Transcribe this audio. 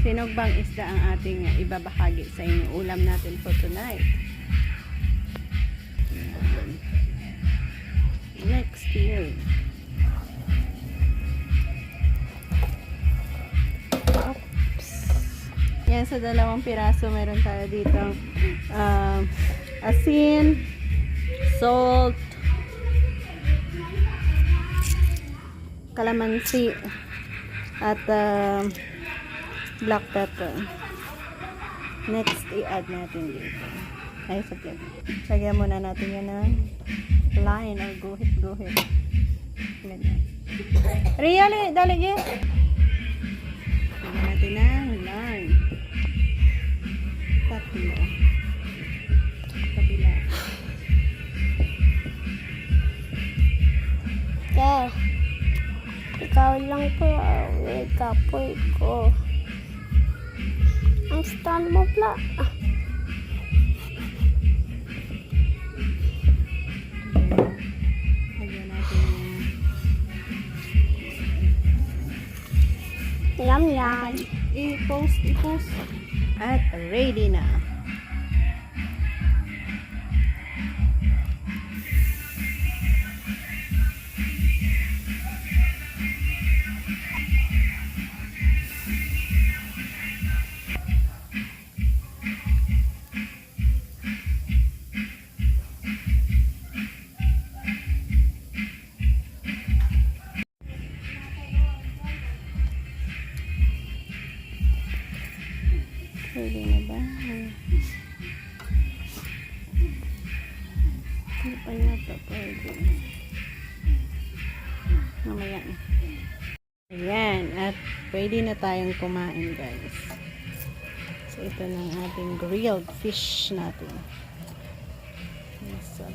Tinugbang isda ang ating ibabahagi sa inyo. Ulam natin for tonight. Next year. Oops. Yan, sa 2 piraso meron tayo dito asin, salt, kalamansi, at black pepper. Next, i-add natin dito. Ay, sagyan. Sagyan muna natin yan ng line or guhit-guhit. Ganyan. Ria, dali, Gil. Sagyan natin ng line. Tatlo. Kabila. Yeah. Ikaw lang po, may kapoy ko. Ang stand mo pala. Lagyan natin Yum, yum. i-post. At ready na. Pwede na ba? Hindi pa yata pwede. Mamaya na. Ayan. At pwede na tayong kumain, guys. So, ito na ang ating grilled fish natin. Yes,